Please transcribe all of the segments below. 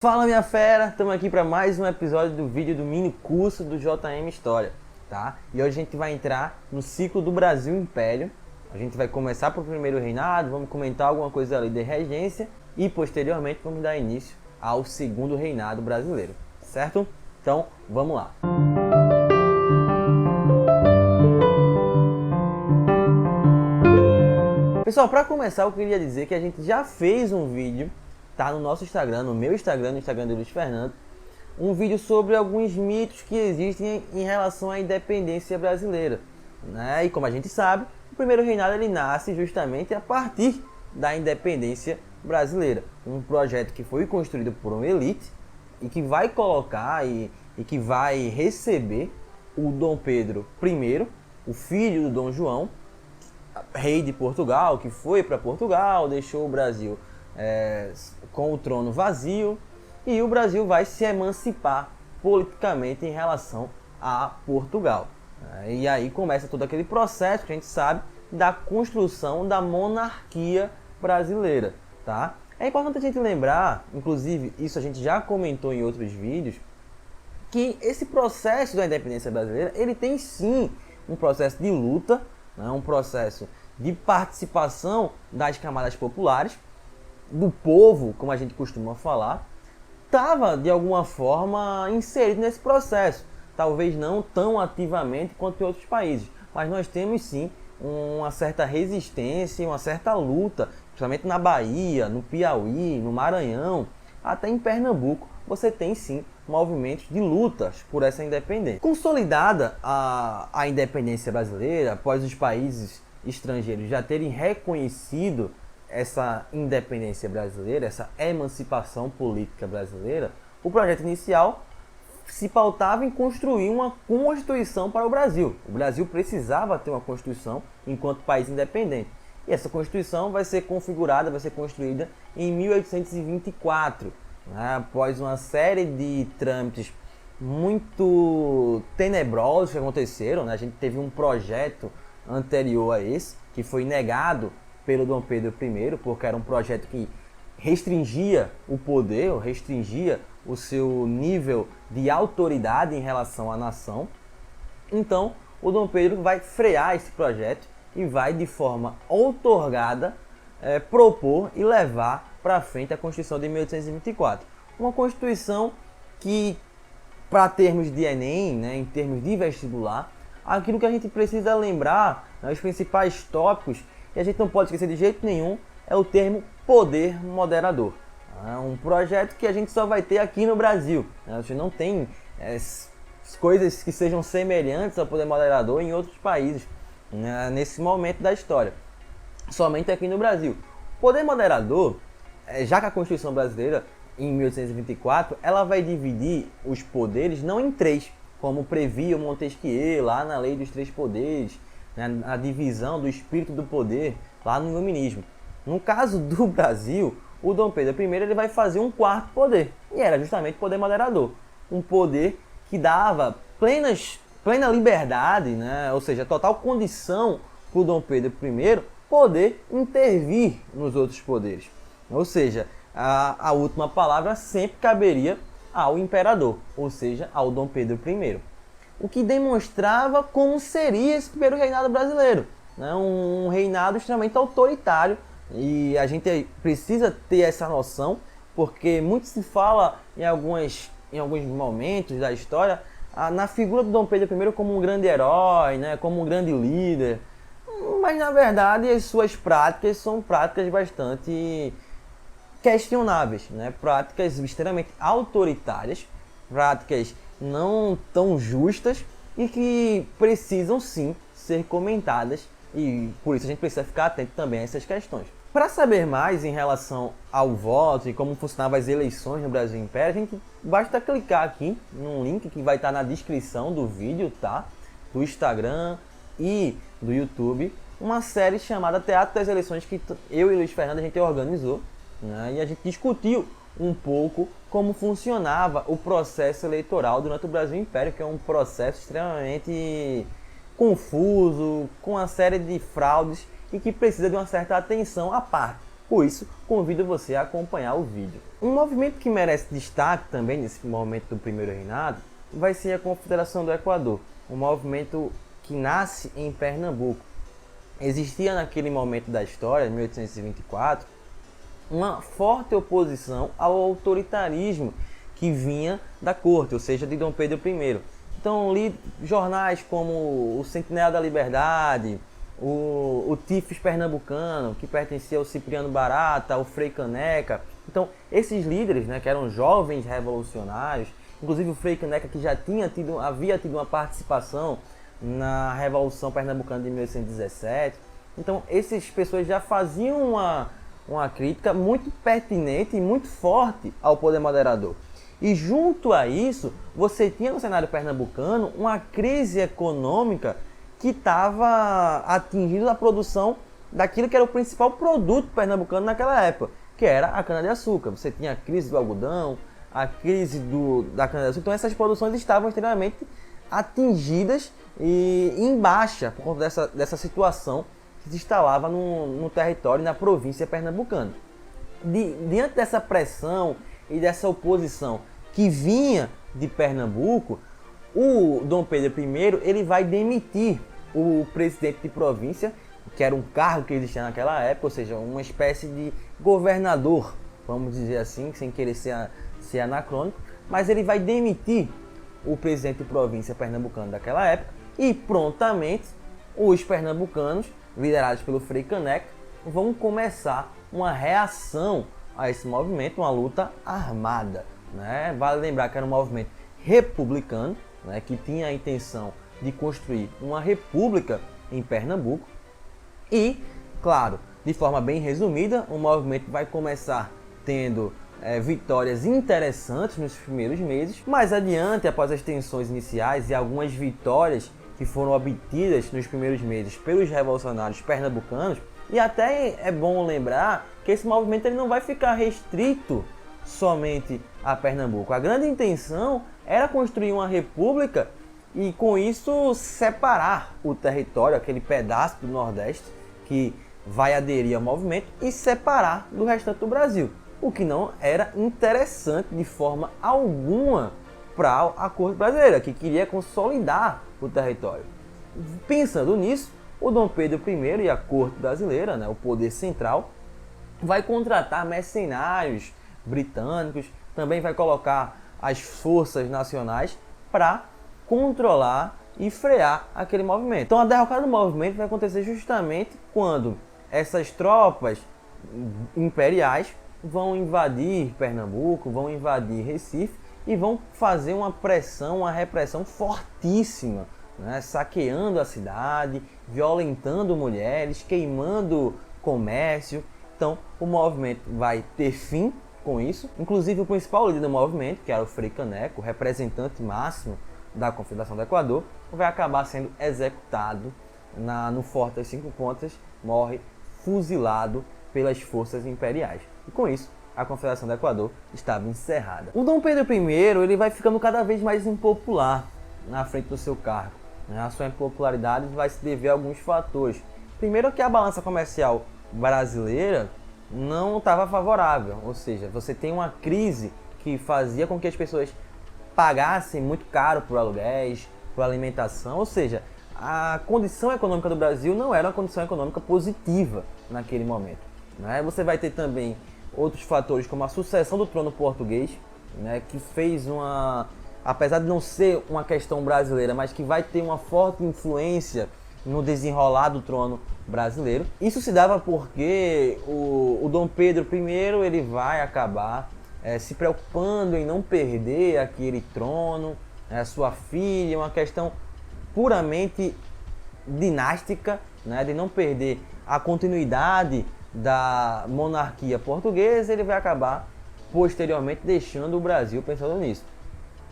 Fala minha fera, estamos aqui para mais um episódio do vídeo do mini curso do JM História, tá? E hoje a gente vai entrar no ciclo do Brasil Império. A gente vai começar por primeiro reinado, vamos comentar alguma coisa ali de regência e posteriormente vamos dar início ao segundo reinado brasileiro, certo? Então, vamos lá. Pessoal, para começar eu queria dizer que a gente já fez um vídeo, tá no nosso Instagram, no meu Instagram, no Instagram do Luiz Fernando, um vídeo sobre alguns mitos que existem em relação à independência brasileira, né? E como a gente sabe, o primeiro reinado ele nasce justamente a partir da independência brasileira, um projeto que foi construído por uma elite e que vai colocar e que vai receber o Dom Pedro I, o filho do Dom João, rei de Portugal, que foi para Portugal, deixou o Brasil com o trono vazio, e o Brasil vai se emancipar politicamente em relação a Portugal. E aí começa todo aquele processo que a gente sabe da construção da monarquia brasileira, tá? É importante a gente lembrar, inclusive isso a gente já comentou em outros vídeos, que esse processo da independência brasileira, ele tem sim um processo de luta, né? Um processo de participação das camadas populares, do povo, como a gente costuma falar, estava de alguma forma inserido nesse processo. Talvez não tão ativamente quanto em outros países, mas nós temos sim uma certa resistência, uma certa luta, principalmente na Bahia, no Piauí, no Maranhão, até em Pernambuco, você tem sim movimentos de lutas por essa independência. Consolidada a independência brasileira, após os países estrangeiros já terem reconhecido essa independência brasileira, essa emancipação política brasileira, o projeto inicial se pautava em construir uma Constituição para o Brasil. O Brasil precisava ter uma Constituição enquanto país independente. E essa Constituição vai ser configurada, vai ser construída em 1824, né? Após uma série de trâmites muito tenebrosos que aconteceram, né? A gente teve um projeto anterior a esse, que foi negado pelo Dom Pedro I, porque era um projeto que restringia o poder, restringia o seu nível de autoridade em relação à nação. Então, o Dom Pedro vai frear esse projeto e vai, de forma outorgada, propor e levar para frente a Constituição de 1824. Uma Constituição que, para termos de Enem, né, em termos de vestibular, aquilo que a gente precisa lembrar, né, os principais tópicos, que a gente não pode esquecer de jeito nenhum, é o termo poder moderador. É um projeto que a gente só vai ter aqui no Brasil. Você não tem coisas que sejam semelhantes ao poder moderador em outros países, né, nesse momento da história. Somente aqui no Brasil. Poder moderador, já que a Constituição brasileira, em 1824, ela vai dividir os poderes não em três, como previa o Montesquieu lá na Lei dos Três Poderes, né, a divisão do espírito do poder lá no Iluminismo. No caso do Brasil, o Dom Pedro I ele vai fazer um quarto poder, e era justamente o poder moderador, um poder que dava plena liberdade, né, ou seja, total condição para o Dom Pedro I poder intervir nos outros poderes. Ou seja, a última palavra sempre caberia ao imperador, ou seja, ao Dom Pedro I. O que demonstrava como seria esse primeiro reinado brasileiro, né? Um reinado extremamente autoritário, e a gente precisa ter essa noção, porque muito se fala em alguns momentos da história na figura do Dom Pedro I como um grande herói, né? Como um grande líder, mas na verdade as suas práticas são práticas bastante questionáveis, né? Práticas extremamente autoritárias, práticas não tão justas e que precisam sim ser comentadas, e por isso a gente precisa ficar atento também a essas questões. Para saber mais em relação ao voto e como funcionavam as eleições no Brasil Império, a gente basta clicar aqui num link que vai estar na descrição do vídeo, tá? Do Instagram e do YouTube, uma série chamada Teatro das Eleições que eu e Luiz Fernando a gente organizou, né? E a gente discutiu um pouco como funcionava o processo eleitoral durante o Brasil Império, que é um processo extremamente confuso, com uma série de fraudes e que precisa de uma certa atenção à parte. Por isso, convido você a acompanhar o vídeo. Um movimento que merece destaque também nesse momento do primeiro reinado vai ser a Confederação do Equador, um movimento que nasce em Pernambuco. Existia naquele momento da história, 1824, uma forte oposição ao autoritarismo que vinha da corte, ou seja, de Dom Pedro I. Então, li jornais como o Sentinela da Liberdade, o Tifes Pernambucano, que pertencia ao Cipriano Barata, ao Frei Caneca. Então, esses líderes, né, que eram jovens revolucionários, inclusive o Frei Caneca, que havia tido uma participação na Revolução Pernambucana de 1817. Então, essas pessoas já faziam uma crítica muito pertinente e muito forte ao poder moderador. E junto a isso, você tinha no cenário pernambucano uma crise econômica que estava atingindo a produção daquilo que era o principal produto pernambucano naquela época, que era a cana-de-açúcar. Você tinha a crise do algodão, a crise da cana-de-açúcar. Então essas produções estavam extremamente atingidas e em baixa por conta dessa situação que se instalava no território, na província pernambucana. Diante dessa pressão e dessa oposição que vinha de Pernambuco, o Dom Pedro I ele vai demitir o presidente de província, que era um cargo que existia naquela época, ou seja, uma espécie de governador, vamos dizer assim, sem querer ser anacrônico, mas ele vai demitir o presidente de província pernambucano daquela época e prontamente os pernambucanos, liderados pelo Frei Caneca, vão começar uma reação a esse movimento, uma luta armada, né? Vale lembrar que era um movimento republicano, né, que tinha a intenção de construir uma república em Pernambuco e, claro, de forma bem resumida, o movimento vai começar tendo vitórias interessantes nos primeiros meses. Mais adiante, após as tensões iniciais e algumas vitórias que foram obtidas nos primeiros meses pelos revolucionários pernambucanos, e até é bom lembrar que esse movimento ele não vai ficar restrito somente a Pernambuco. A grande intenção era construir uma república e com isso separar o território, aquele pedaço do Nordeste que vai aderir ao movimento, e separar do restante do Brasil, o que não era interessante de forma alguma para a corte brasileira, que queria consolidar o território. Pensando nisso, o Dom Pedro I e a corte brasileira, né, o poder central, vai contratar mercenários britânicos, também vai colocar as forças nacionais para controlar e frear aquele movimento. Então a derrocada do movimento vai acontecer justamente quando essas tropas imperiais vão invadir Pernambuco, vão invadir Recife e vão fazer uma pressão, uma repressão fortíssima, né? Saqueando a cidade, violentando mulheres, queimando comércio. Então o movimento vai ter fim com isso. Inclusive o principal líder do movimento, que era o Frei Caneca, o representante máximo da Confederação do Equador, vai acabar sendo executado no Forte das Cinco Pontas, morre fuzilado pelas forças imperiais. E com isso, a Confederação do Equador estava encerrada. O Dom Pedro I ele vai ficando cada vez mais impopular na frente do seu cargo. A sua impopularidade vai se dever a alguns fatores. Primeiro que a balança comercial brasileira não estava favorável, ou seja, você tem uma crise que fazia com que as pessoas pagassem muito caro por aluguéis, por alimentação, ou seja, a condição econômica do Brasil não era uma condição econômica positiva naquele momento, né? Você vai ter também outros fatores como a sucessão do trono português, né, que fez apesar de não ser uma questão brasileira, mas que vai ter uma forte influência no desenrolar do trono brasileiro. Isso se dava porque o Dom Pedro I ele vai acabar se preocupando em não perder aquele trono, a sua filha, uma questão puramente dinástica, né, de não perder a continuidade da monarquia portuguesa. Ele vai acabar posteriormente deixando o Brasil pensando nisso.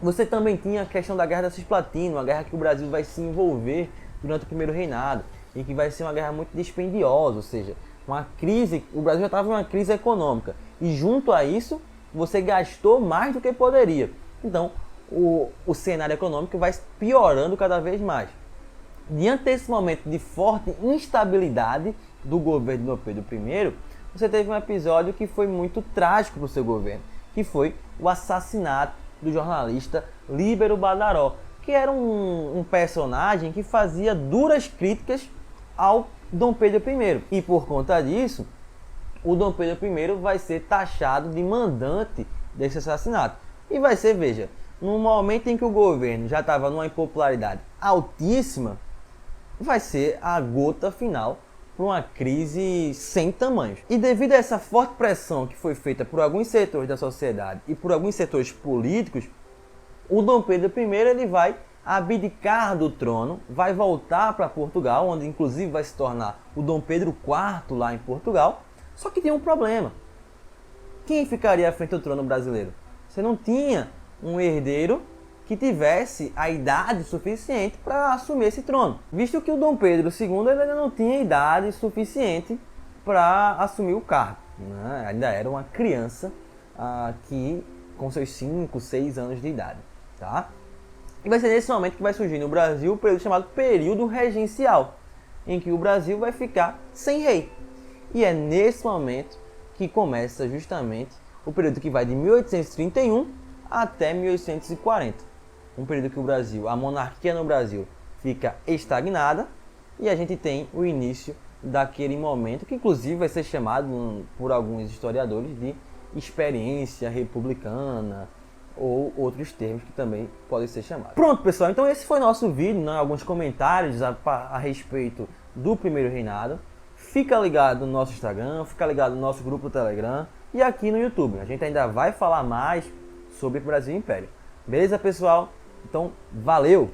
Você também tinha a questão da Guerra da Cisplatina, uma guerra que o Brasil vai se envolver durante o primeiro reinado, e que vai ser uma guerra muito dispendiosa, ou seja, uma crise, o Brasil já estava em uma crise econômica, e junto a isso, você gastou mais do que poderia. Então, o cenário econômico vai piorando cada vez mais. Diante desse momento de forte instabilidade do governo de Dom Pedro I, você teve um episódio que foi muito trágico para o seu governo, que foi o assassinato do jornalista Líbero Badaró, que era um personagem que fazia duras críticas ao Dom Pedro I. E por conta disso, o Dom Pedro I vai ser taxado de mandante desse assassinato. E vai ser, veja, no momento em que o governo já estava numa impopularidade altíssima, vai ser a gota final para uma crise sem tamanhos. E devido a essa forte pressão que foi feita por alguns setores da sociedade e por alguns setores políticos, o Dom Pedro I ele vai abdicar do trono, vai voltar para Portugal, onde inclusive vai se tornar o Dom Pedro IV lá em Portugal. Só que tem um problema. Quem ficaria à frente do trono brasileiro? Você não tinha um herdeiro que tivesse a idade suficiente para assumir esse trono, visto que o Dom Pedro II ainda não tinha idade suficiente para assumir o cargo, né? Ainda era uma criança que com seus 5, 6 anos de idade, tá? E vai ser nesse momento que vai surgir no Brasil o período chamado período regencial, em que o Brasil vai ficar sem rei. E é nesse momento que começa justamente o período que vai de 1831 até 1840. Um período que o Brasil, a monarquia no Brasil fica estagnada e a gente tem o início daquele momento que inclusive vai ser chamado por alguns historiadores de experiência republicana ou outros termos que também podem ser chamados. Pronto, pessoal, então esse foi nosso vídeo, né? Alguns comentários a respeito do primeiro reinado. Fica ligado no nosso Instagram, fica ligado no nosso grupo do Telegram e aqui no YouTube. A gente ainda vai falar mais sobre o Brasil Império. Beleza, pessoal? Então, valeu!